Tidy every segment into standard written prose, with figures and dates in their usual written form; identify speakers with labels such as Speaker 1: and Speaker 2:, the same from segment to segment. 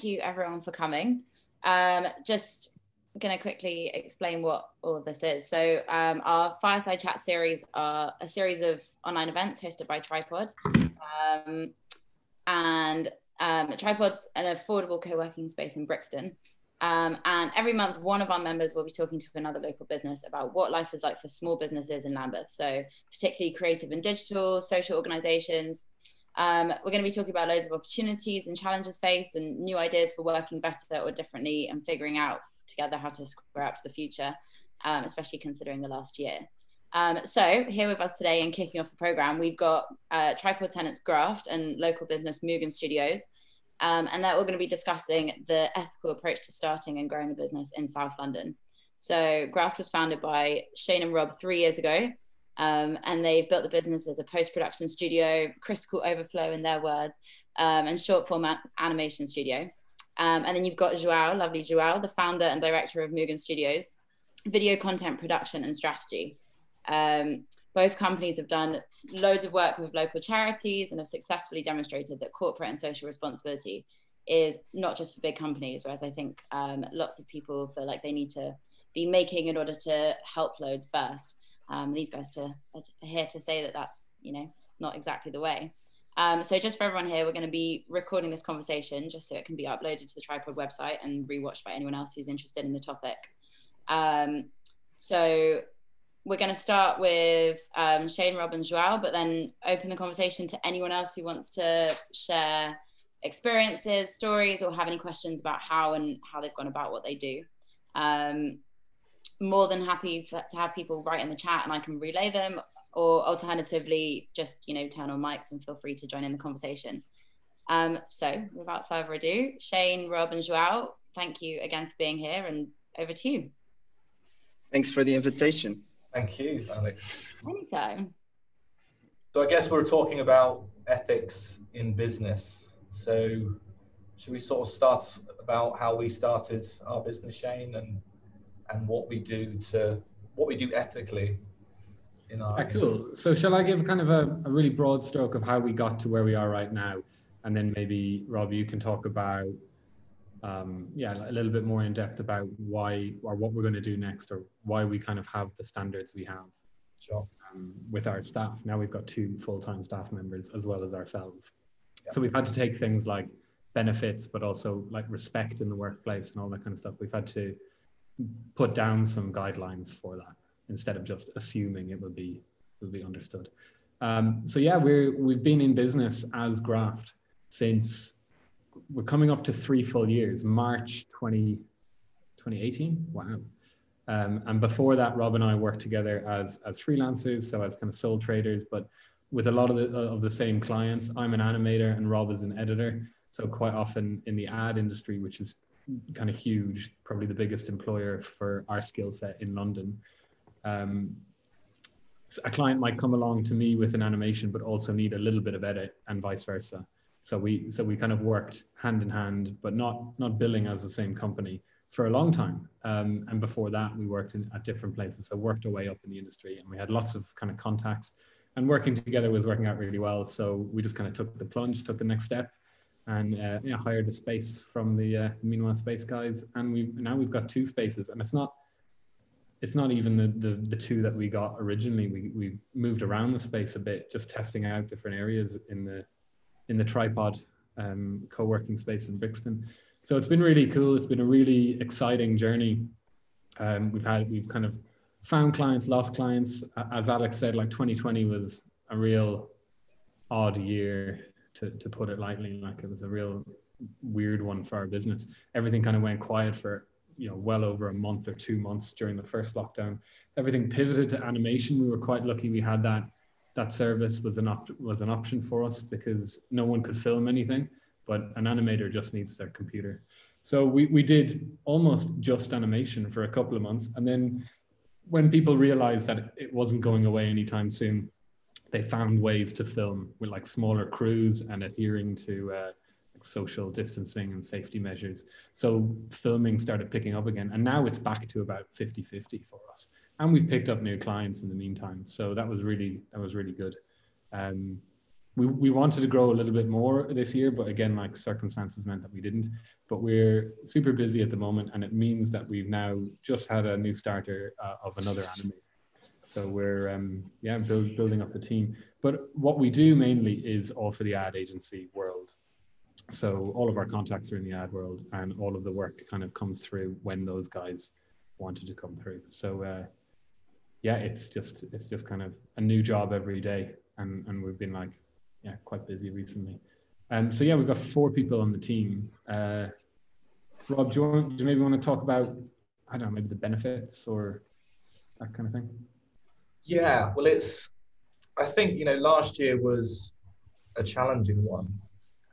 Speaker 1: thank you everyone for coming. Just going to quickly explain what all of this is. So our Fireside Chat series are a series of online events hosted by Tripod. Tripod's an affordable co-working space in Brixton. And every month, one of our members will be talking to another local business about what life is like for small businesses in Lambeth. So particularly creative and digital, social organizations. We're going to be talking about loads of opportunities and challenges faced and new ideas for working better or differently and figuring out together how to square up to the future, especially considering the last year. So here with us today and kicking off the program, we've got Tripod tenants Graft and local business Muugen Studios. And they're all going to be discussing the ethical approach to starting and growing a business in South London. So Graft was founded by Shane and Rob 3 years ago. And they've built the business as a post-production studio, critical overflow in their words, and short format animation studio. And then you've got Joao, lovely Joao, the founder and director of Muugen Studios, video content production and strategy. Both companies have done loads of work with local charities and have successfully demonstrated that corporate and social responsibility is not just for big companies, whereas I think lots of people feel like they need to be making in order to help loads first. These guys are here to say that that's, not exactly the way. So just for everyone here, we're going to be recording this conversation just so it can be uploaded to the Tripod website and rewatched by anyone else who's interested in the topic. So we're going to start with Shane, Rob and Joao, but then open the conversation to anyone else who wants to share experiences, stories, or have any questions about how they've gone about what they do. More than happy to have people write in the chat and I can relay them, or alternatively, just, turn on mics and feel free to join in the conversation. So without further ado, Shane, Rob and Joao, thank you again for being here and over to you.
Speaker 2: Thanks for the invitation.
Speaker 3: Thank you, Alex.
Speaker 1: Anytime.
Speaker 3: So I guess we're talking about ethics in business. So should we sort of start about how we started our business, Shane, and what we do ethically in our...
Speaker 4: Cool. So shall I give kind of a really broad stroke of how we got to where we are right now? And then maybe, Rob, you can talk about, a little bit more in depth about why or what we're going to do next, or why we kind of have the standards we have.
Speaker 3: Sure.
Speaker 4: With our staff. Now we've got 2 full-time staff members as well as ourselves. Yeah. So we've had to take things like benefits, but also like respect in the workplace and all that kind of stuff. We've had to put down some guidelines for that instead of just assuming it will be understood. So yeah, we've been in business as Graft since we're coming up to 3 full years, March 2018. Wow. And before that, Rob and I worked together as freelancers, so as kind of sole traders, but with a lot of the same clients. I'm an animator and Rob is an editor. So quite often in the ad industry, which is kind of huge, probably the biggest employer for our skill set in London. So a client might come along to me with an animation, but also need a little bit of edit and vice versa. So we kind of worked hand in hand, but not billing as the same company for a long time. And before that, we worked at different places. So worked our way up in the industry, and we had lots of kind of contacts, and working together was working out really well. So we just kind of took the plunge, took the next step, and hired a space from the Meanwhile Space guys. And we've got 2 spaces, and it's not even the 2 that we got originally. We moved around the space a bit, just testing out different areas in the Tripod co-working space in Brixton. So it's been really cool. It's been a really exciting journey. We've kind of found clients, lost clients. As Alex said, like 2020 was a real odd year, to put it lightly. Like it was a real weird one for our business. Everything kind of went quiet for well over a month or 2 months during the first lockdown. Everything pivoted to animation. We were quite lucky we had that service was an option for us, because no one could film anything, but an animator just needs their computer. So we did almost just animation for a couple of months, and then when people realized that it wasn't going away anytime soon, they found ways to film with like smaller crews and adhering to social distancing and safety measures. So filming started picking up again, and now it's back to about 50-50 for us. And we've picked up new clients in the meantime. So that was really good. we wanted to grow a little bit more this year, but again, like circumstances meant that we didn't. But we're super busy at the moment, and it means that we've now just had a new starter of another animator. So we're building up the team. But what we do mainly is all for the ad agency world. So all of our contacts are in the ad world, and all of the work kind of comes through when those guys wanted to come through. So it's just kind of a new job every day, and we've been like quite busy recently. So we've got 4 people on the team. Rob, do you maybe want to talk about, I don't know, maybe the benefits or that kind of thing?
Speaker 3: Yeah, well, I think, last year was a challenging one.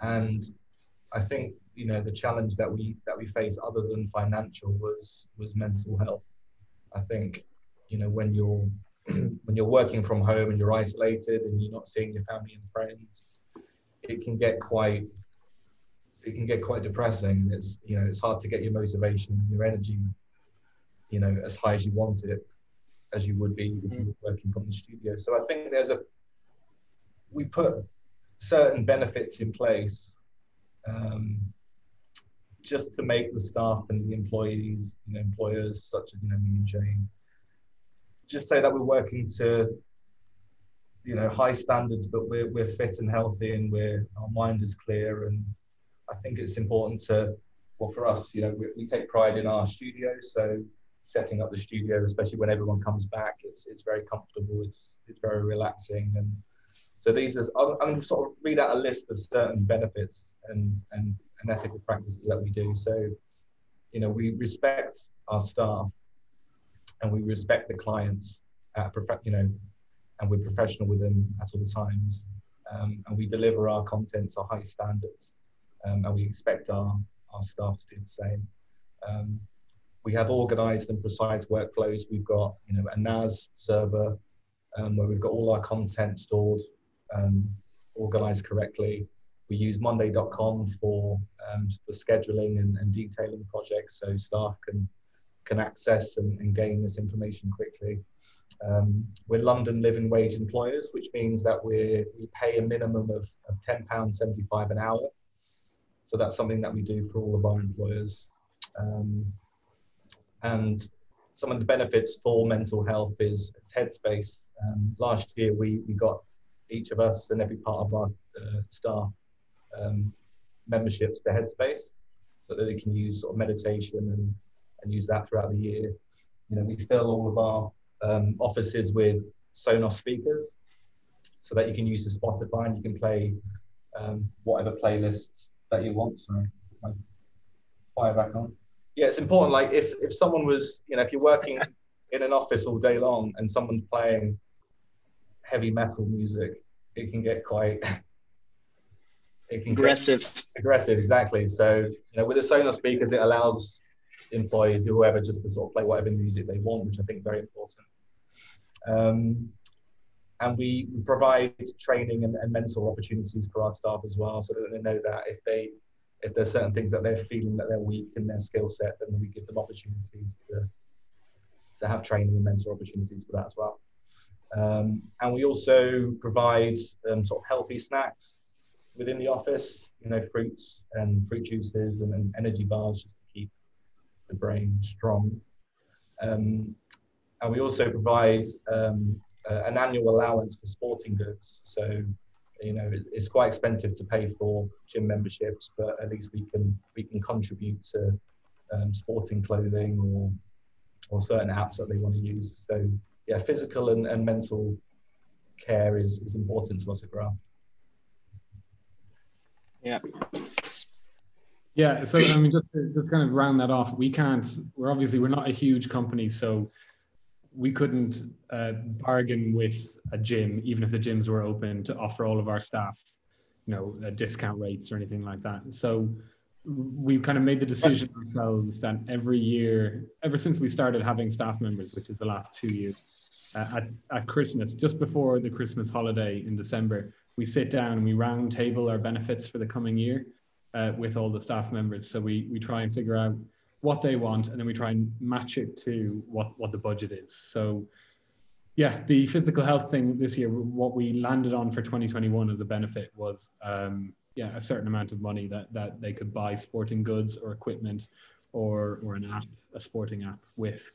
Speaker 3: And I think, the challenge that we face other than financial was mental health. I think, when you're working from home and you're isolated and you're not seeing your family and friends, it can get quite depressing. It's hard to get your motivation, your energy, as high as you want it, as you would be if you were working from the studio. So I think we put certain benefits in place just to make the staff and the employees, employers such as me and Jane, just say that we're working to high standards, but we're fit and healthy, and our mind is clear. And I think it's important for us, we take pride in our studio. So setting up the studio, especially when everyone comes back, it's very comfortable, it's very relaxing. And so I'm going to sort of read out a list of certain benefits and ethical practices that we do. So, we respect our staff, and we respect the clients and we're professional with them at all times. And we deliver our content to high standards, and we expect our staff to do the same. We have organized and precise workflows. We've got, a NAS server where we've got all our content stored, organized correctly. We use monday.com for scheduling and detailing projects, so staff can access and gain this information quickly. We're London living wage employers, which means that we pay a minimum of £10.75 an hour. So that's something that we do for all of our employers. And some of the benefits for mental health is Headspace. Last year, we got each of us and every part of our staff memberships to Headspace, so that they can use sort of meditation and use that throughout the year. We fill all of our offices with Sonos speakers, so that you can use the Spotify and you can play whatever playlists that you want. Sorry, fire back on. Yeah, it's important. Like if someone was, if you're working in an office all day long and someone's playing heavy metal music, it can get quite
Speaker 2: aggressive.
Speaker 3: Aggressive, exactly. So with the Sonos speakers, it allows employees, whoever, just to sort of play whatever music they want, which I think is very important. And we provide training and mental opportunities for our staff as well, so that they know that if there's certain things that they're feeling that they're weak in their skill set, then we give them opportunities to have training and mental opportunities for that as well. And we also provide sort of healthy snacks within the office, fruits and fruit juices and energy bars, just to keep the brain strong. And we also provide an annual allowance for sporting goods. So, it's quite expensive to pay for gym memberships, but at least we can contribute to sporting clothing or certain apps that they want to use. So yeah, physical and mental care is important to us at Graft.
Speaker 2: Yeah.
Speaker 4: Yeah, so I mean, just to kind of round that off, we're not a huge company, so we couldn't bargain with a gym, even if the gyms were open, to offer all of our staff, discount rates or anything like that. So we've kind of made the decision ourselves that every year, ever since we started having staff members, which is the last 2 years, at Christmas, just before the Christmas holiday in December, we sit down and we round table our benefits for the coming year with all the staff members. So we try and figure out what they want, and then we try and match it to what the budget is. So Yeah, the physical health thing this year, what we landed on for 2021 as a benefit was a certain amount of money that they could buy sporting goods or equipment or an app, a sporting app with,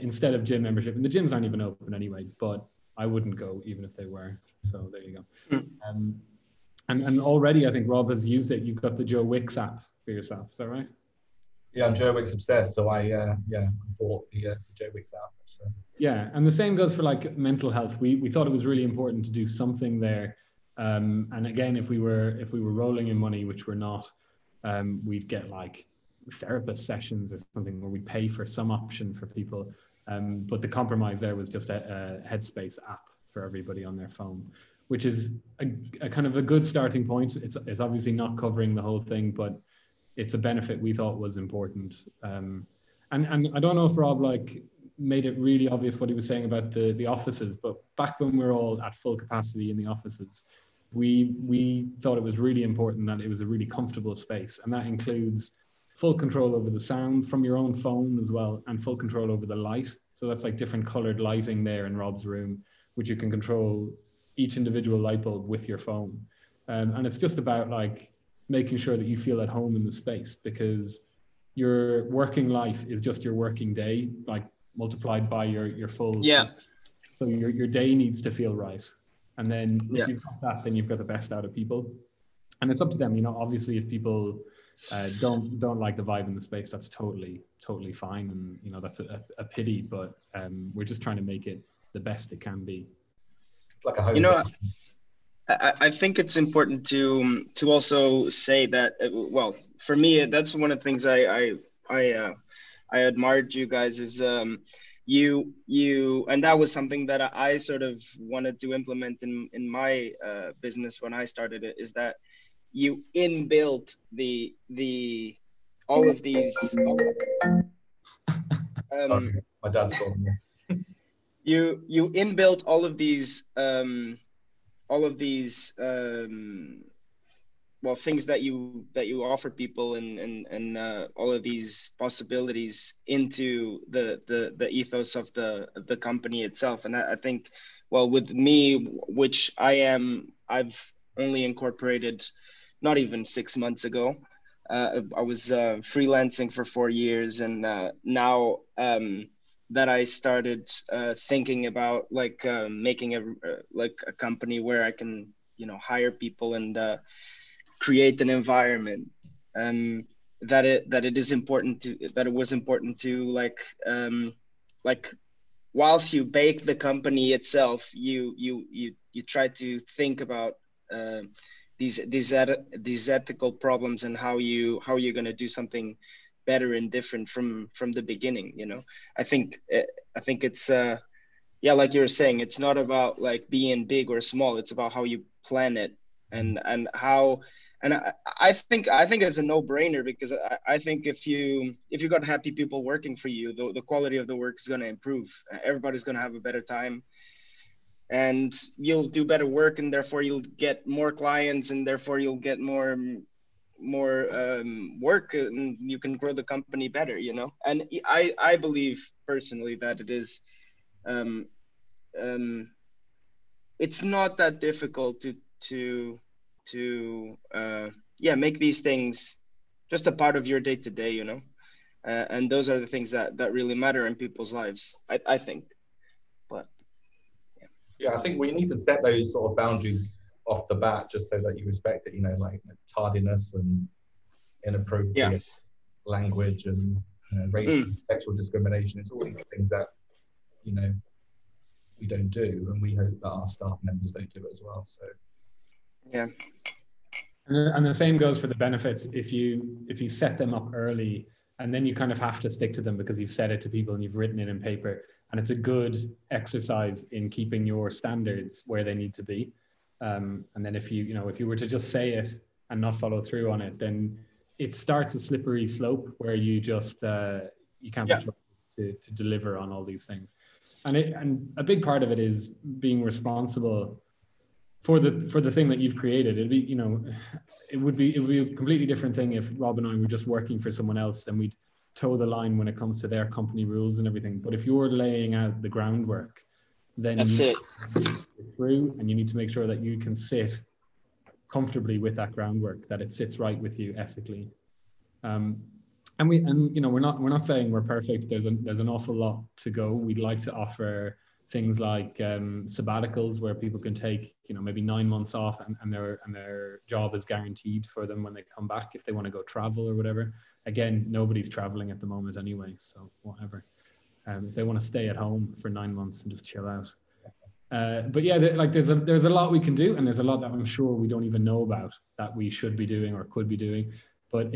Speaker 4: instead of gym membership. And the gyms aren't even open anyway, but I wouldn't go even if they were. So there you go. And already I think Rob has used it. You've got the Joe Wicks app for yourself. Is that right?
Speaker 3: Yeah, I'm Joe Wicks obsessed. So I bought the Joe Wicks app. So.
Speaker 4: Yeah, and the same goes for like mental health. We thought it was really important to do something there. And again, if we were rolling in money, which we're not, we'd get like therapist sessions or something where we pay for some option for people. But the compromise there was just a Headspace app for everybody on their phone, which is a kind of a good starting point. It's obviously not covering the whole thing, but it's a benefit we thought was important. And I don't know if Rob like made it really obvious what he was saying about the offices, but back when we were all at full capacity in the offices, we thought it was really important that it was a really comfortable space, and that includes full control over the sound from your own phone as well, and full control over the light. So that's like different colored lighting there in Rob's room, which you can control each individual light bulb with your phone. And it's just about like making sure that you feel at home in the space, because your working life is just your working day, like multiplied by your full.
Speaker 2: Yeah.
Speaker 4: So your day needs to feel right. And then if
Speaker 2: Yeah.
Speaker 4: you've got that, then you've got the best out of people. And it's up to them, you know, obviously if people don't like the vibe in the space, that's totally fine. And, you know, that's a pity, but we're just trying to make it the best it can be.
Speaker 3: It's like a home.
Speaker 2: You know, I think it's important to also say that, well, for me, that's one of the things I admired you guys is you and that was something that I sort of wanted to implement in my business when I started it, is that you inbuilt all of these
Speaker 3: Sorry, my dad's calling me.
Speaker 2: you inbuilt all of these well, things that you offer people and all of these possibilities into the ethos of the company itself. And I think, well, with me, which I've only incorporated not even 6 months ago. I was freelancing for 4 years, and now that I started thinking about like making a company where I can, you know, hire people and create an environment, that it was important to like whilst you bake the company itself, you try to think about these ethical problems and how you're going to do something better and different from the beginning. You know, I think it's yeah, like you were saying, it's not about like being big or small. It's about how you plan it and how. And I think it's a no-brainer, because I think if you got happy people working for you, the quality of the work is going to improve. Everybody's going to have a better time, and you'll do better work, and therefore you'll get more clients, and therefore you'll get more work, and you can grow the company better, you know. And I believe personally that it is it's not that difficult to make these things just a part of your day-to-day, you know. And those are the things that really matter in people's lives, I think. But
Speaker 3: yeah, I think we need to set those sort of boundaries off the bat, just so that you respect it, you know, like tardiness and inappropriate language and, you know, racial sexual discrimination. It's all these things that, you know, we don't do, and we hope that our staff members don't do it as well. So
Speaker 2: yeah.
Speaker 4: And the same goes for the benefits. If you set them up early, and then you kind of have to stick to them because you've said it to people and you've written it in paper, and it's a good exercise in keeping your standards where they need to be. And then if you were to just say it and not follow through on it, then it starts a slippery slope where you just you can't be trusted to deliver on all these things. And a big part of it is being responsible for the thing that you've created. It'd be, you know, it would be a completely different thing if Rob and I were just working for someone else and we'd toe the line when it comes to their company rules and everything. But if you're laying out the groundwork, then
Speaker 2: That's it.
Speaker 4: Through, and you need to make sure that you can sit comfortably with that groundwork, that it sits right with you ethically. And you know, we're not saying we're perfect. There's an awful lot to go. We'd like to offer things like sabbaticals where people can take, you know, maybe 9 months off, and their job is guaranteed for them when they come back if they want to go travel or whatever. Again, nobody's traveling at the moment anyway, so whatever. If they want to stay at home for 9 months and just chill out. But yeah, there's a lot we can do, and there's a lot that I'm sure we don't even know about that we should be doing or could be doing. But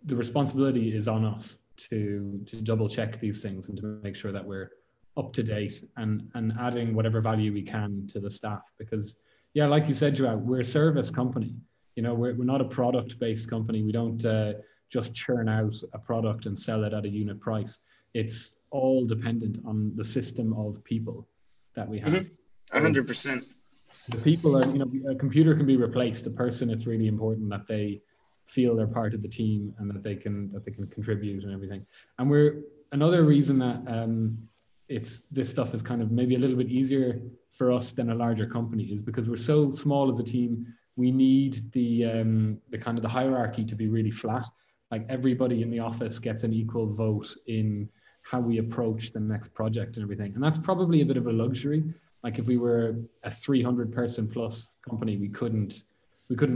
Speaker 4: the responsibility is on us to double check these things and to make sure that we're up to date and adding whatever value we can to the staff. Because yeah, like you said, Joao, we're a service company. You know, we're not a product-based company. We don't just churn out a product and sell it at a unit price. It's all dependent on the system of people that we have.
Speaker 2: 100%.
Speaker 4: The people are, you know, a computer can be replaced. A person, it's really important that they feel they're part of the team and that they can contribute and everything. And another reason that this stuff is kind of maybe a little bit easier for us than a larger company is because we're so small as a team. We need the kind of the hierarchy to be really flat. Like everybody in the office gets an equal vote in how we approach the next project and everything. And that's probably a bit of a luxury. Like if we were a 300 person plus company, we couldn't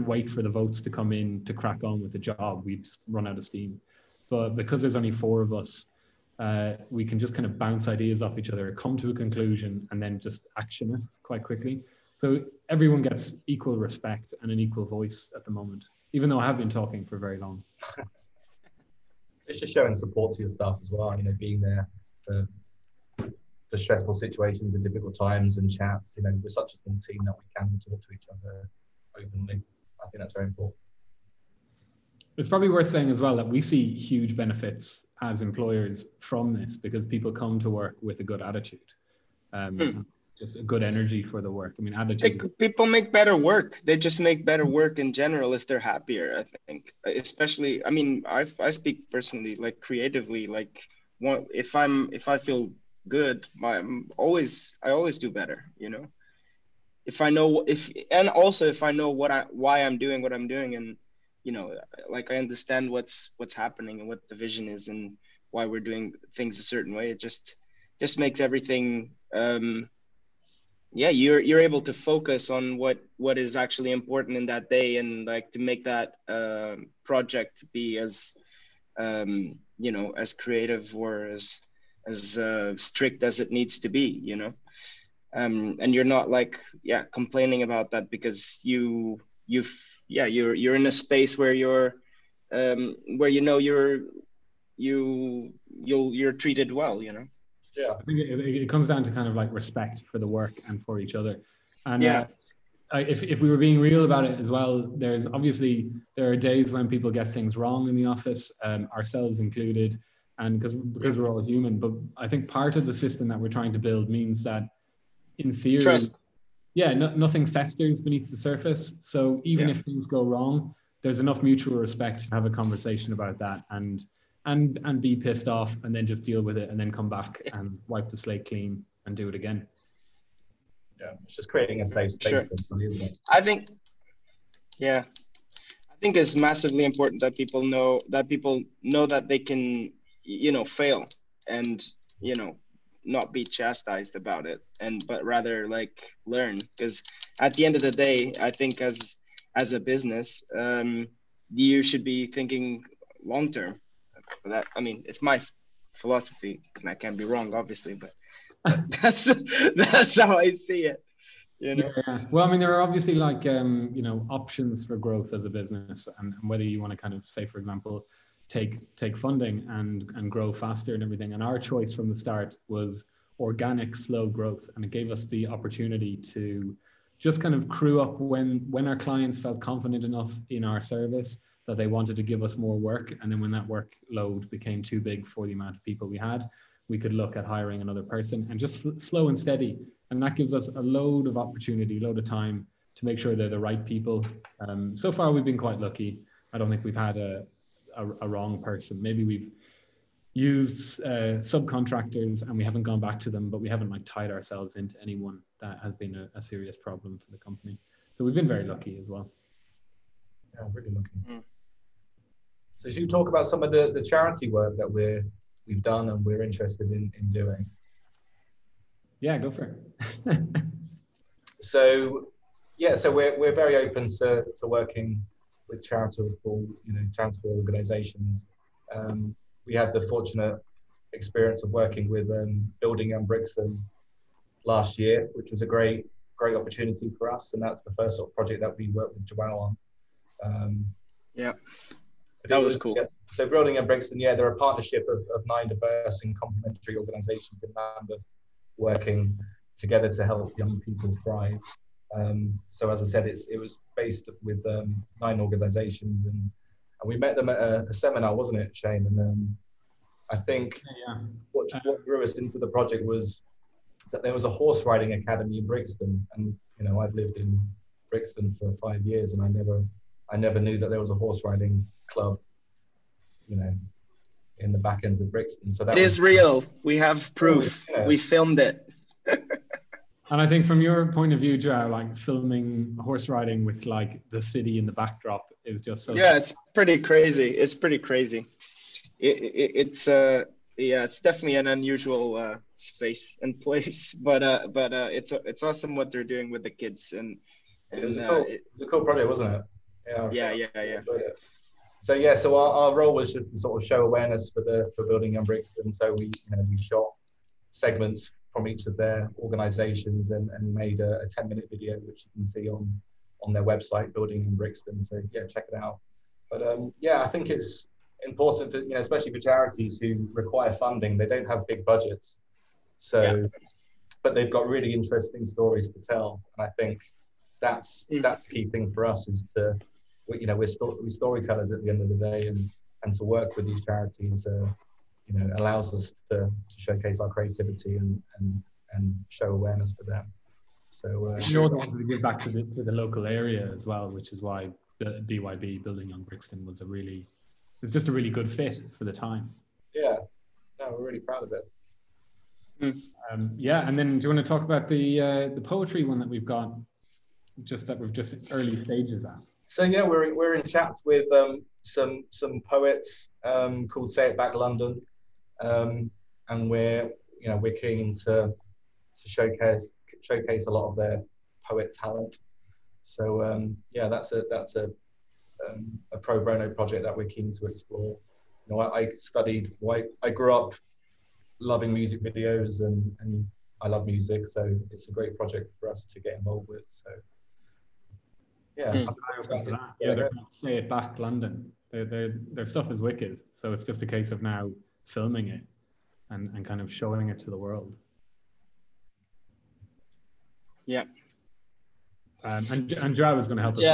Speaker 4: wait for the votes to come in to crack on with the job. We'd run out of steam. But because there's only 4 of us, we can just kind of bounce ideas off each other, come to a conclusion, and then just action it quite quickly. So everyone gets equal respect and an equal voice at the moment, even though I have been talking for very long.
Speaker 3: It's just showing support to your staff as well, you know, being there for stressful situations and difficult times and chats. You know, we're such a small team that we can talk to each other openly. I think that's very important.
Speaker 4: It's probably worth saying as well that we see huge benefits as employers from this because people come to work with a good attitude, just a good energy for the work. I mean, attitude.
Speaker 2: People make better work. They just make better work in general if they're happier, I think. Especially, I mean, I speak personally, like creatively, like if I feel good, I always do better, you know. If I know why I'm doing what I'm doing, and you know, like I understand what's happening and what the vision is and why we're doing things a certain way, it just makes everything you're able to focus on what is actually important in that day, and like to make that project be as you know, as creative or as strict as it needs to be, you know. And you're not like complaining about that because you're in a space where you're you know you're treated well, you know.
Speaker 3: Yeah,
Speaker 4: I think it comes down to kind of like respect for the work and for each other. And if we were being real about it as well, there are days when people get things wrong in the office, ourselves included, and because we're all human. But I think part of the system that we're trying to build means that in theory,
Speaker 2: trust.
Speaker 4: Nothing festers beneath the surface. So even if things go wrong, there's enough mutual respect to have a conversation about that and be pissed off and then just deal with it and then come back and wipe the slate clean and do it again.
Speaker 3: Yeah, it's just creating a safe space.
Speaker 2: Sure.
Speaker 3: Isn't it?
Speaker 2: I think it's massively important that people know that they can, you know, fail and, you know, not be chastised about it, but rather like learn, because at the end of the day, I think as a business, you should be thinking long term. That, I mean, it's my philosophy and I can't be wrong, obviously, but that's how I see it, you know.
Speaker 4: Yeah. Well, I mean, there are obviously like you know, options for growth as a business, and whether you want to kind of say, for example, take funding and grow faster and everything. And our choice from the start was organic, slow growth, and it gave us the opportunity to just kind of crew up when our clients felt confident enough in our service that they wanted to give us more work. And then when that workload became too big for the amount of people we had, we could look at hiring another person, and just slow and steady. And that gives us a load of opportunity, load of time to make sure they're the right people. So far, we've been quite lucky. I don't think we've had a wrong person. Maybe used subcontractors, and we haven't gone back to them, but we haven't like tied ourselves into anyone that has been a serious problem for the company. So we've been very lucky as well.
Speaker 3: Yeah, really lucky. So should you talk about some of the charity work that we've done and we're interested in doing?
Speaker 4: Yeah, go for it.
Speaker 3: So yeah, so we're very open to working with charitable organisations. We had the fortunate experience of working with Building and Brixton last year, which was a great opportunity for us, and that's the first sort of project that we worked with Joao on.
Speaker 2: Yeah, that was cool.
Speaker 3: Yeah, so Building and Brixton, yeah, they're a partnership of 9 diverse and complementary organisations in Lambeth working together to help young people thrive. So as I said, it was based with 9 organisations, and we met them at a seminar, wasn't it, Shane? And I think what drew us into the project was that there was a horse riding academy in Brixton, and you know, I've lived in Brixton for 5 years, and I never knew that there was a horse riding club, you know, in the back ends of Brixton. So that
Speaker 2: is real. We have proof.
Speaker 3: Yeah.
Speaker 2: We filmed it.
Speaker 4: And I think from your point of view, Joe, like filming horse riding with like the city in the backdrop is just so.
Speaker 2: Yeah, it's pretty crazy. It's pretty crazy. It's definitely an unusual space and place, but it's awesome what they're doing with the kids, and
Speaker 3: it was a cool project, wasn't it?
Speaker 2: Yeah.
Speaker 3: So yeah, so our role was just to sort of show awareness for Building and Brixton. So we shot segments from each of their organisations and made a 10-minute video, which you can see on their website, Building in Brixton. So yeah, check it out. But I think it's important to, especially for charities who require funding, they don't have big budgets. So, but they've got really interesting stories to tell. And I think that's the key thing for us is to, we're storytellers at the end of the day, and to work with these charities, allows us to showcase our creativity and show awareness for them. So
Speaker 4: we also wanted to give back to the local area as well, which is why the BYB Building on Brixton was it's just a really good fit for the time.
Speaker 3: Yeah, no, we're really proud of it.
Speaker 4: And then do you want to talk about the poetry one that we've got, we're just early stages at?
Speaker 3: So yeah, we're in chats with some poets called Say It Back London, and we're keen to showcase a lot of their poet talent. So that's a pro bono project that we're keen to explore. I grew up loving music videos, and I love music, so it's a great project for us to get involved with. So
Speaker 4: they're Say It Back London. Their stuff is wicked, so it's just a case of now filming it and kind of showing it to the world.
Speaker 2: Yeah.
Speaker 4: And Joao is going to help us.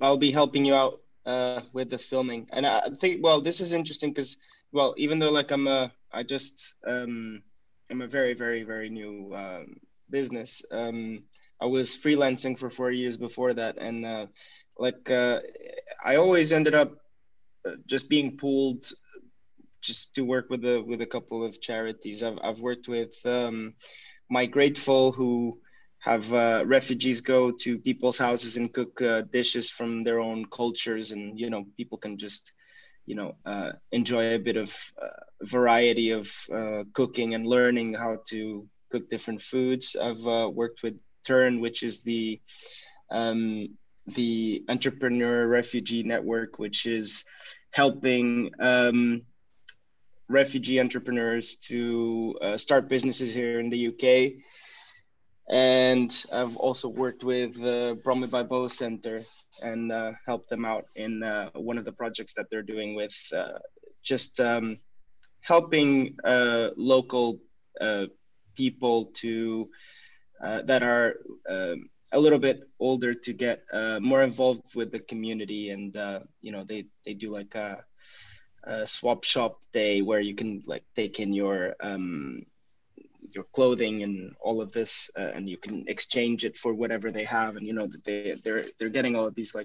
Speaker 2: I'll be helping you out with the filming, and I think this is interesting because even though I'm a very, very, very new business, I was freelancing for 4 years before that, and I always ended up just being pulled just to work with a couple of charities. I've worked with My Grateful, who have refugees go to people's houses and cook dishes from their own cultures, and people can just enjoy a bit of variety of cooking and learning how to cook different foods. I've worked with Turn, which is the entrepreneur refugee network, which is helping refugee entrepreneurs to start businesses here in the UK. And I've also worked with Bromley by Bow Centre and helped them out in one of the projects that they're doing with just helping local people to that are a little bit older to get more involved with the community, and they do like a swap shop day where you can take in your clothing and all of this, and you can exchange it for whatever they have, and they're getting all of these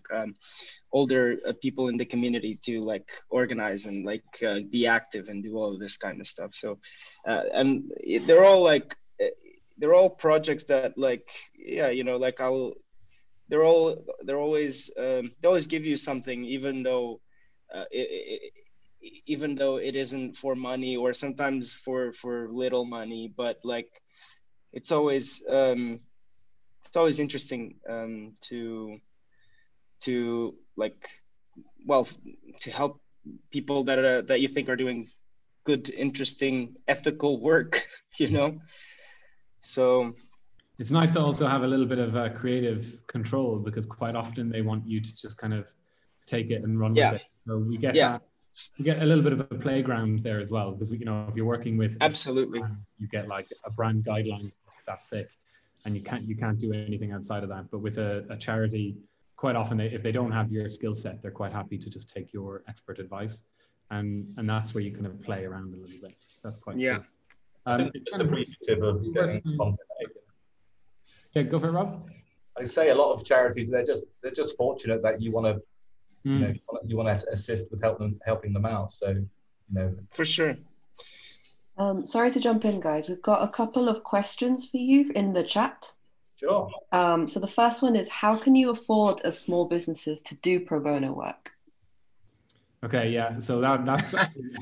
Speaker 2: older people in the community to like organize and like be active and do all of this kind of stuff. So and they're all like they're all projects that like, yeah, you know, like they're always they always give you something, even though even though it isn't for money, or sometimes for little money, but like it's always interesting to like, well, to help people that you think are doing good, interesting, ethical work, you know. So
Speaker 4: it's nice to also have a little bit of creative control, because quite often they want you to just kind of take it and run with it. So we get that. We get a little bit of a playground there as well, because you know, if you're working with
Speaker 2: absolutely,
Speaker 4: you get like a brand guidelines that thick, and you can't do anything outside of that. But with a charity, quite often if they don't have your skill set, they're quite happy to just take your expert advice, and that's where you kind of play around a little bit. That's quite cool.
Speaker 3: It's just appreciative of getting content.
Speaker 4: Yeah, go for it, Rob.
Speaker 3: I say a lot of charities, they're just fortunate that you want to you want to assist with helping them out. So, you know,
Speaker 2: for sure.
Speaker 5: Sorry to jump in, guys. We've got a couple of questions for you in the chat.
Speaker 3: Sure.
Speaker 5: So the first one is, how can you afford as small businesses to do pro bono work?
Speaker 4: Okay, yeah. So that's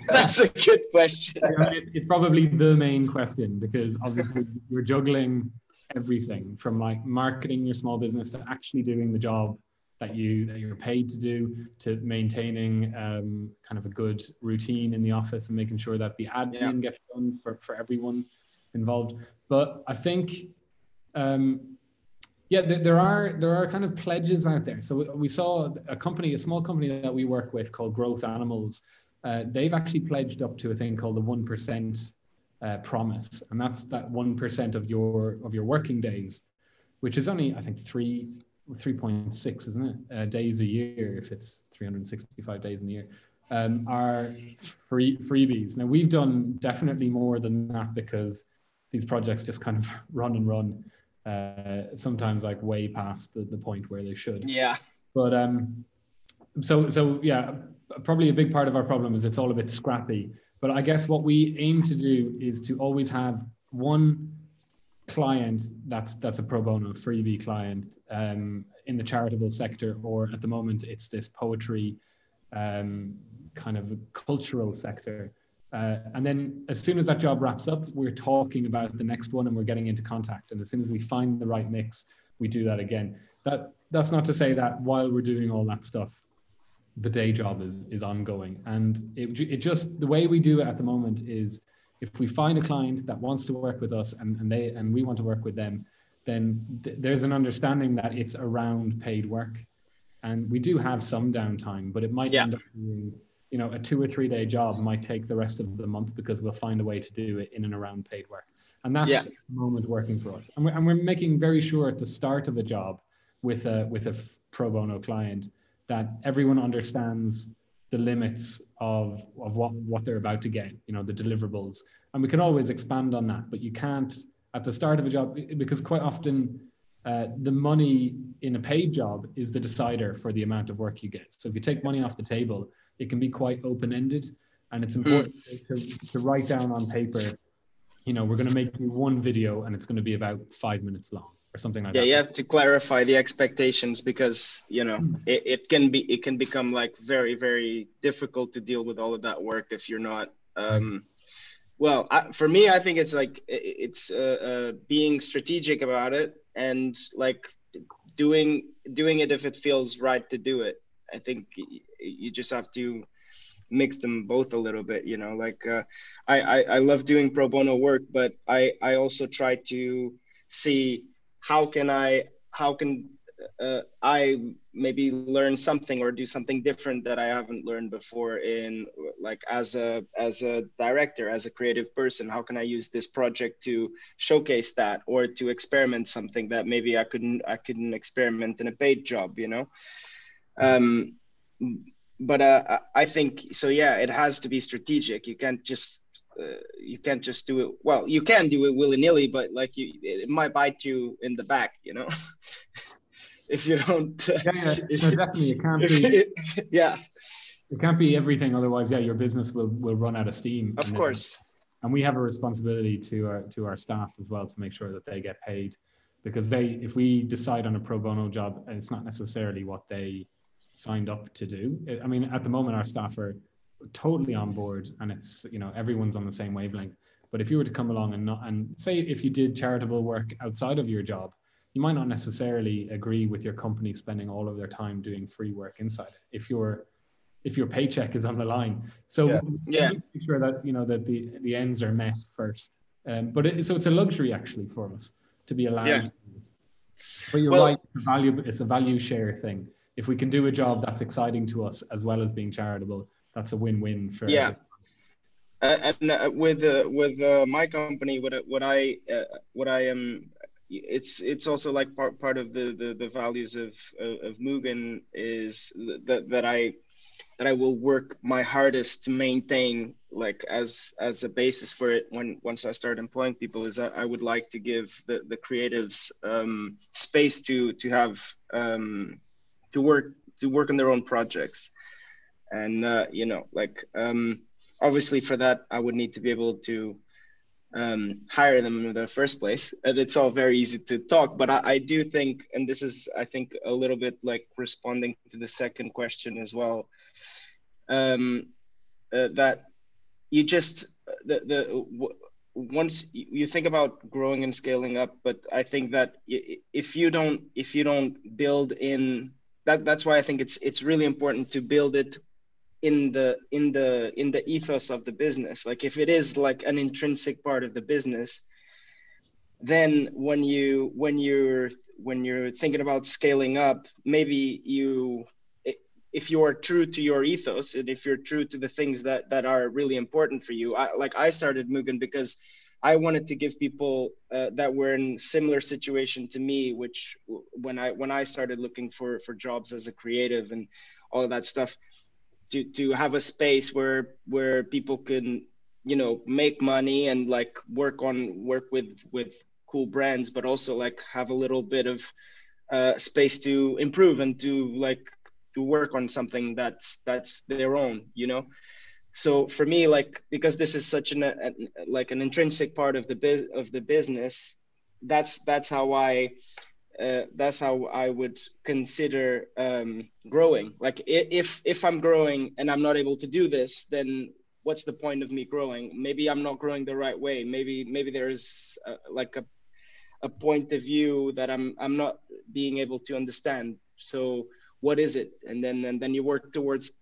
Speaker 2: that's a good question.
Speaker 4: It's probably the main question, because obviously you're juggling everything from like marketing your small business to actually doing the job that you're paid to do, to maintaining kind of a good routine in the office and making sure that the admin gets done for everyone involved. But I think there are kind of pledges out there. So we saw a small company that we work with called Growth Animals. They've actually pledged up to a thing called the 1% promise, and that's that 1% of your working days, which is only, I think, 3.6, isn't it, days a year, if it's 365 days in a year, are freebies. Now, we've done definitely more than that, because these projects just kind of run and run, sometimes like way past the point where they should.
Speaker 2: Yeah.
Speaker 4: But so yeah, probably a big part of our problem is it's all a bit scrappy. But I guess what we aim to do is to always have one client that's a pro bono freebie client in the charitable sector, or at the moment it's this poetry kind of cultural sector. And then as soon as that job wraps up, we're talking about the next one and we're getting into contact. And as soon as we find the right mix, we do that again. That's not to say that while we're doing all that stuff, the day job is ongoing. And it just, the way we do it at the moment is, if we find a client that wants to work with us and we want to work with them, then there's an understanding that it's around paid work. And we do have some downtime, but it might end up being, you know, a 2 or 3 day job might take the rest of the month, because we'll find a way to do it in and around paid work. And that's at the moment working for us. And we're making very sure at the start of a job with a pro bono client that everyone understands the limits of what they're about to get, you know, the deliverables. And we can always expand on that, but you can't at the start of a job, because quite often the money in a paid job is the decider for the amount of work you get. So if you take money off the table, it can be quite open-ended, and it's important to write down on paper, you know, we're going to make you one video and it's going to be about 5 minutes long or something like that. Yeah,
Speaker 2: you have to clarify the expectations, because, you know, it can become like very, very difficult to deal with all of that work if you're not well, for me, I think it's like it's being strategic about it, and like doing it if it feels right to do it. I think you just have to mix them both a little bit, you know, like I love doing pro bono work, but I also try to see how can I maybe learn something or do something different that I haven't learned before in, like, as a director, as a creative person. How can I use this project to showcase that, or to experiment something that maybe I couldn't experiment in a paid job, you know? But I think so. Yeah, it has to be strategic. You can't just do it. Well, you can do it willy-nilly, but like it might bite you in the back, you know. if you don't.
Speaker 4: Yeah. No, definitely, it can't be.
Speaker 2: Yeah.
Speaker 4: It can't be everything. Otherwise, yeah, your business will run out of steam.
Speaker 2: Of course.
Speaker 4: And we have a responsibility to our staff as well to make sure that they get paid, because if we decide on a pro bono job, it's not necessarily what they signed up to do. I mean, at the moment, our staff are totally on board, and it's, you know, everyone's on the same wavelength. But if you were to come along and say if you did charitable work outside of your job, you might not necessarily agree with your company spending all of their time doing free work inside, if your paycheck is on the line. So
Speaker 2: yeah.
Speaker 4: Make sure that, you know, that the ends are met first. But so it's a luxury actually for us to be allowed.
Speaker 2: Yeah.
Speaker 4: But you're right, it's a value share thing. If we can do a job that's exciting to us as well as being charitable, that's a win-win for everyone.
Speaker 2: And with my company, what I am, it's also like part of the values of Muugen is that I will work my hardest to maintain, like as a basis for it once I start employing people, is that I would like to give the creatives space to have to work on their own projects. And you know, like obviously for that I would need to be able to hire them in the first place. And it's all very easy to talk, but I do think, and this is, I think, a little bit like responding to the second question as well, that you just once you think about growing and scaling up, but I think that if you don't build in that's why I think it's really important to build it in the ethos of the business. Like if it is like an intrinsic part of the business, then when you're thinking about scaling up, maybe if you are true to your ethos, and if you're true to the things that are really important for you. I started Muugen because I wanted to give people that were in similar situation to me, which when I started looking for jobs as a creative and all of that stuff, to have a space where people can, you know, make money and like work with cool brands, but also like have a little bit of space to improve and to work on something that's their own, you know. So for me, like, because this is such an intrinsic part of the business, that's how I would consider growing. Like if I'm growing and I'm not able to do this, then what's the point of me growing? Maybe I'm not growing the right way. Maybe there is like a point of view that I'm not being able to understand. So what is it? And then you work towards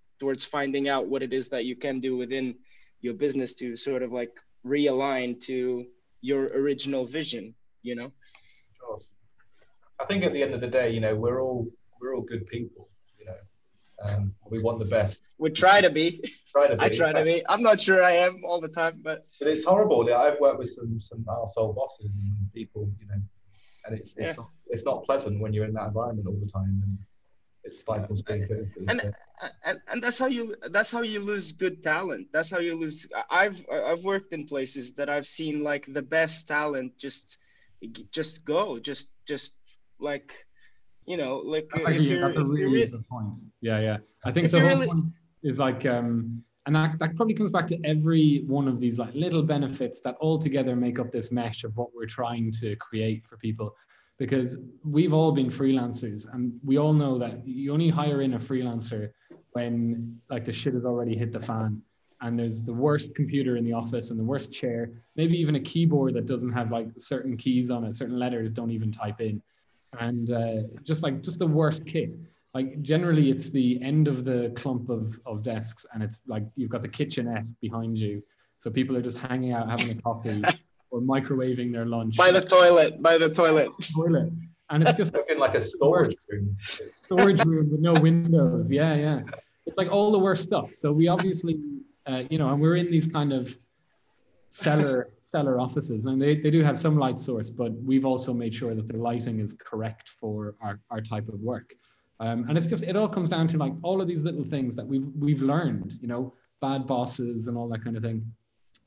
Speaker 2: finding out what it is that you can do within your business to sort of like realign to your original vision, you know?
Speaker 3: Sure. I think at the end of the day, you know, we're all good people, you know. We want the best.
Speaker 2: We try to be. I try to be. I'm not sure I am all the time, but
Speaker 3: it's horrible. I've worked with some arsehole bosses and people, you know, and it's not pleasant when you're in that environment all the time, and it stifles creativity.
Speaker 2: And that's how you lose good talent. That's how you lose. I've worked in places that I've seen like the best talent just go, just like, you know, like
Speaker 4: that's a really good point. Yeah. I think the whole point is like, and that probably comes back to every one of these like little benefits that all together make up this mesh of what we're trying to create for people. Because we've all been freelancers, and we all know that you only hire in a freelancer when like the shit has already hit the fan, and there's the worst computer in the office and the worst chair, maybe even a keyboard that doesn't have like certain keys on it, certain letters don't even type in, and just the worst kit. Like generally it's the end of the clump of desks, and it's like you've got the kitchenette behind you, so people are just hanging out having a coffee or microwaving their lunch
Speaker 2: by the toilet,
Speaker 4: and it's just
Speaker 3: looking like a storage room
Speaker 4: with no windows. Yeah, it's like all the worst stuff. So we obviously you know, and we're in these kind of cellar offices, and they do have some light source, but we've also made sure that the lighting is correct for our type of work. And it all comes down to like all of these little things that we've learned, you know, bad bosses and all that kind of thing.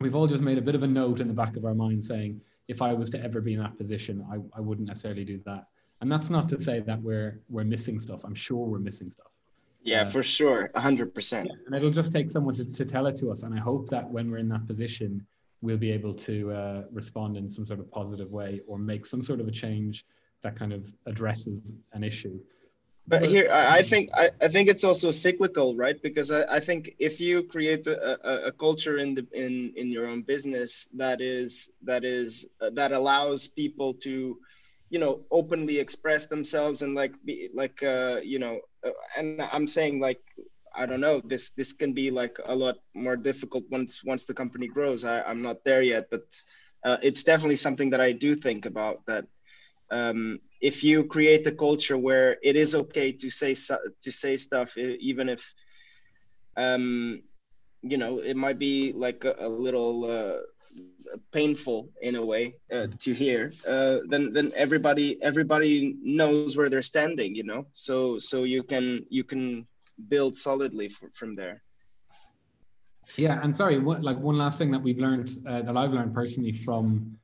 Speaker 4: We've all just made a bit of a note in the back of our mind saying, if I was to ever be in that position, I wouldn't necessarily do that. And that's not to say that we're missing stuff. I'm sure we're missing stuff.
Speaker 2: Yeah, for sure, 100%.
Speaker 4: Yeah, and it'll just take someone to tell it to us. And I hope that when we're in that position, we'll be able to respond in some sort of positive way or make some sort of a change that kind of addresses an issue.
Speaker 2: But here, I think it's also cyclical, right? Because I think if you create a culture in your own business that allows people to, you know, openly express themselves and like be like you know, and I'm saying like, I don't know, this can be like a lot more difficult once the company grows. I'm not there yet, but it's definitely something that I do think about, that if you create a culture where it is okay to say stuff, even if you know, it might be like a little painful in a way to hear, then everybody knows where they're standing, you know, so you can build solidly from there.
Speaker 4: Yeah, and sorry, one last thing that we've learned, that I've learned personally from,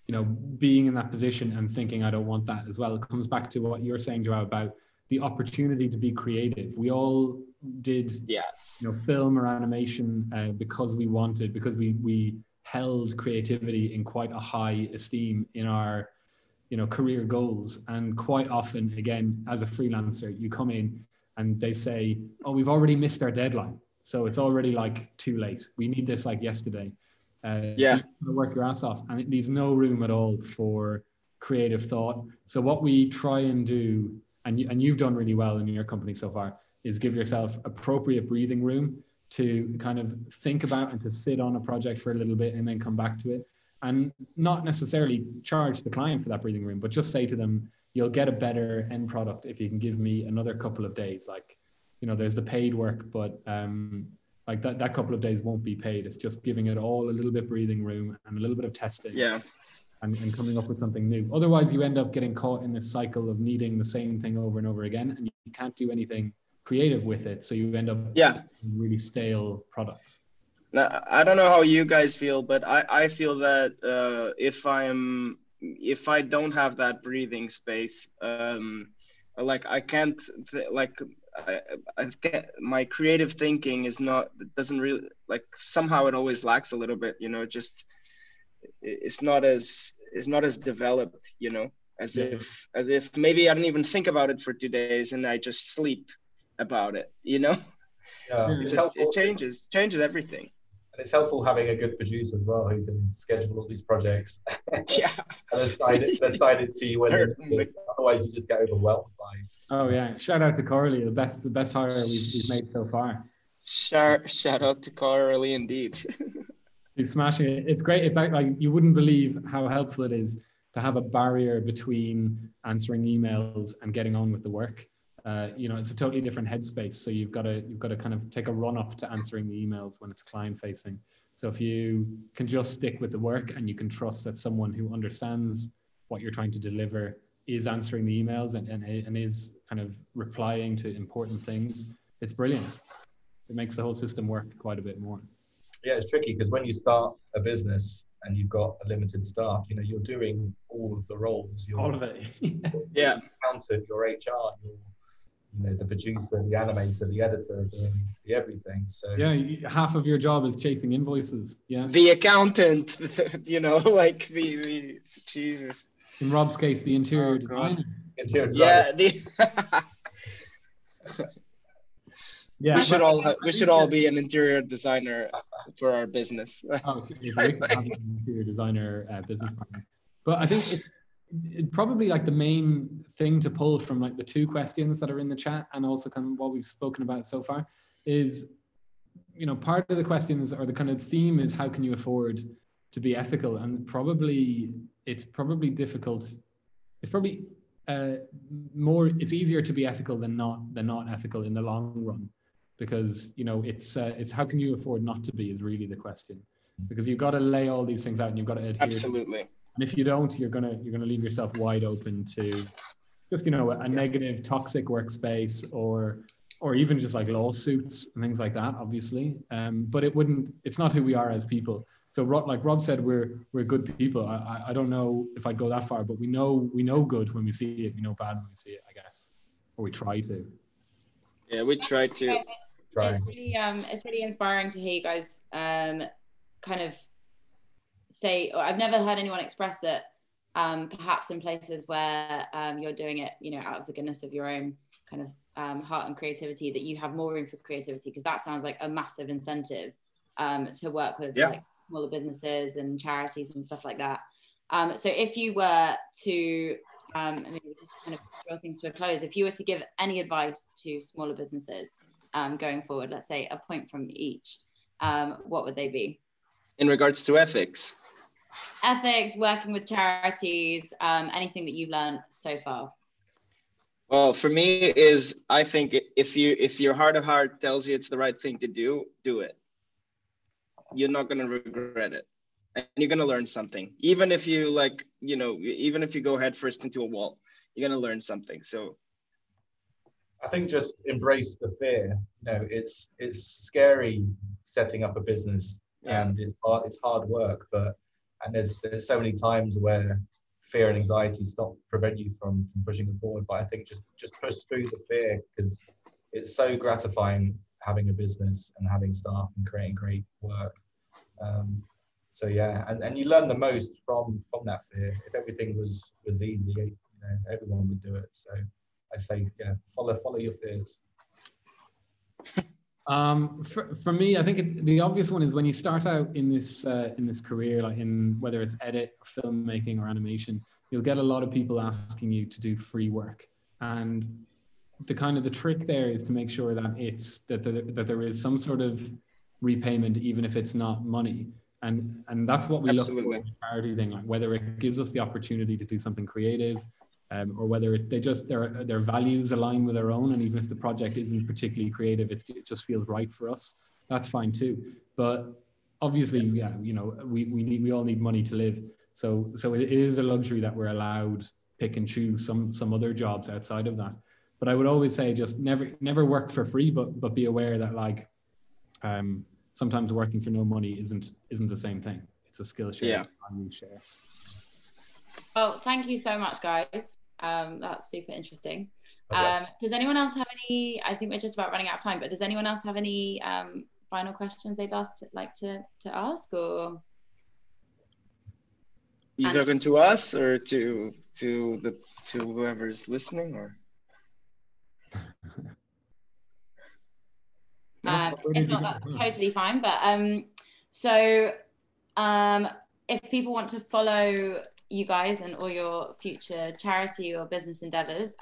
Speaker 4: you know, being in that position and thinking I don't want that as well. It comes back to what you're saying, Joao, about the opportunity to be creative. We all did, you know, film or animation because we held creativity in quite a high esteem in our, you know, career goals. And quite often, again, as a freelancer, you come in and they say, oh, we've already missed our deadline. So it's already like too late. We need this like yesterday. So you have to work your ass off, and it leaves no room at all for creative thought. So what we try and do, and you've done really well in your company so far, is give yourself appropriate breathing room to kind of think about and to sit on a project for a little bit and then come back to it, and not necessarily charge the client for that breathing room, but just say to them, you'll get a better end product if you can give me another couple of days. Like, you know, there's the paid work, but like that couple of days won't be paid. It's just giving it all a little bit breathing room and a little bit of testing. And coming up with something new. Otherwise, you end up getting caught in this cycle of needing the same thing over and over again, and you can't do anything creative with it. So you end up really stale products.
Speaker 2: Now, I don't know how you guys feel, but I feel that if I don't have that breathing space, like I can't I can't, my creative thinking doesn't really, like, somehow it always lacks a little bit, you know. Just it's not as developed, you know, as if maybe I didn't even think about it for 2 days and I just sleep about it, you know. It changes everything.
Speaker 3: And it's helpful having a good producer as well who can schedule all these projects. And assign it to you when otherwise you just get overwhelmed by.
Speaker 4: Oh yeah! Shout out to Coralie, the best hire we've made so far.
Speaker 2: Shout out to Coralie indeed.
Speaker 4: He's smashing it. It's great. It's like you wouldn't believe how helpful it is to have a barrier between answering emails and getting on with the work. You know, it's a totally different headspace. So you've got to kind of take a run up to answering the emails when it's client facing. So if you can just stick with the work and you can trust that someone who understands what you're trying to deliver is answering the emails and is kind of replying to important things, it's brilliant. It makes the whole system work quite a bit more.
Speaker 3: Yeah, it's tricky because when you start a business and you've got a limited staff, you know, you're doing all of the roles.
Speaker 4: All of it.
Speaker 3: Yeah. Accountant, your HR, you know, the producer, the animator, the editor, the everything. So
Speaker 4: yeah, half of your job is chasing invoices. Yeah.
Speaker 2: The accountant, you know, like the Jesus.
Speaker 4: In Rob's case, the interior designer.
Speaker 2: Yeah.
Speaker 4: Yeah,
Speaker 2: we should all be an interior designer for our business.
Speaker 4: Oh, it's great to have an interior designer business partner. But I think it probably, like, the main thing to pull from, like, the 2 questions that are in the chat and also kind of what we've spoken about so far is, you know, part of the questions or the kind of theme is how can you afford to be ethical? And it's probably difficult. It's probably it's easier to be ethical than not ethical in the long run, because, you know, it's how can you afford not to be is really the question, because you've got to lay all these things out and you've got to adhere.
Speaker 2: Absolutely.
Speaker 4: And if you don't, you're gonna leave yourself wide open to just, you know, a negative, toxic workspace or even just like lawsuits and things like that, obviously. But it's not who we are as people. So like Rob said, we're good people. I don't know if I'd go that far, but we know good when we see it. We know bad when we see it, I guess, or we try to.
Speaker 2: Yeah, we try to.
Speaker 1: It's really inspiring to hear you guys kind of say. I've never heard anyone express that. Perhaps in places where you're doing it, out of the goodness of your own kind of heart and creativity, that you have more room for creativity, because that sounds like a massive incentive to work with like smaller businesses and charities and stuff like that. So if you were to maybe just kind of draw things to a close, if you were to give any advice to smaller businesses going forward, let's say a point from each, what would they be?
Speaker 2: In regards to ethics?
Speaker 1: Ethics, working with charities, anything that you've learned so far?
Speaker 2: Well, for me I think if your heart of heart tells you it's the right thing to do it. You're not going to regret it, and you're going to learn something. Even if you even if you go headfirst into a wall, you're going to learn something. So
Speaker 3: I think just embrace the fear. It's scary setting up a business, and it's hard work, and there's so many times where fear and anxiety prevent you from pushing it forward. But I think just push through the fear, because it's so gratifying having a business and having staff and creating great work. So yeah, and you learn the most from that fear. If everything was easy, everyone would do it. So I say, follow your fears.
Speaker 4: For me, I think the obvious one is when you start out in this career, like in whether it's edit or filmmaking or animation, you'll get a lot of people asking you to do free work, and the trick there is to make sure that there is some sort of repayment, even if it's not money, and that's what we look for in a charity thing, like whether it gives us the opportunity to do something creative. Or whether their values align with our own, and even if the project isn't particularly creative, it just feels right for us. That's fine too. But obviously, we all need money to live. So it is a luxury that we're allowed pick and choose some other jobs outside of that. But I would always say just never work for free, but be aware that sometimes working for no money isn't the same thing. It's a skill share, value share.
Speaker 1: Well, thank you so much, guys. That's super interesting. Does anyone else have any? I think we're just about running out of time, but does anyone else have any final questions they'd like to ask? Or
Speaker 2: you talking to us or to whoever's listening, or?
Speaker 1: If not, that's totally fine. But if people want to follow you guys and all your future charity or business endeavors,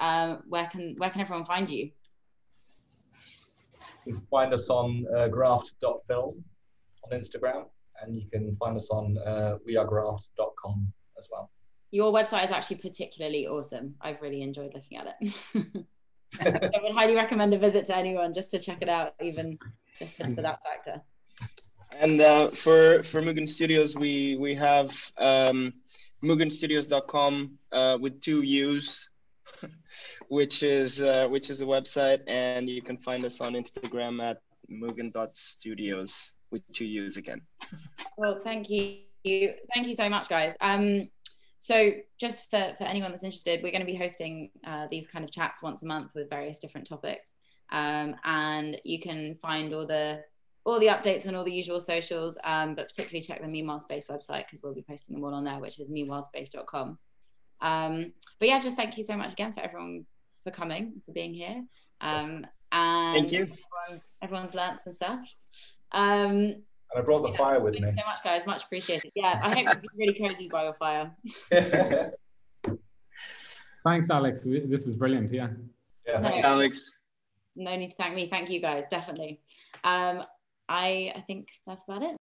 Speaker 1: where can everyone find you?
Speaker 3: You can find us on graft.film on Instagram, and you can find us on wearegraft.com as well.
Speaker 1: Your website is actually particularly awesome. I've really enjoyed looking at it. I would highly recommend a visit to anyone just to check it out, even just for that factor. And
Speaker 2: for Muugen Studios, we have Muugenstudios.com with 2 U's, which is a website, and you can find us on Instagram at Muugen.studios with 2 U's again.
Speaker 1: Well, thank you so much, guys. So just for anyone that's interested, we're going to be hosting these kind of chats once a month with various different topics, and you can find all the updates on all the usual socials, but particularly check the Meanwhile Space website, because we'll be posting them all on there, which is meanwhilespace.com. But yeah, just thank you so much again for everyone for coming, for being here. And
Speaker 2: thank you.
Speaker 1: Everyone's learnt some stuff.
Speaker 3: And I brought the fire with me.
Speaker 1: Thanks so much, guys. Much appreciated. Yeah, I hope you're really cozy by your fire.
Speaker 4: Thanks, Alex. This is brilliant. Yeah.
Speaker 2: Thanks, Alex.
Speaker 1: No need to thank me. Thank you, guys. Definitely. I think that's about it.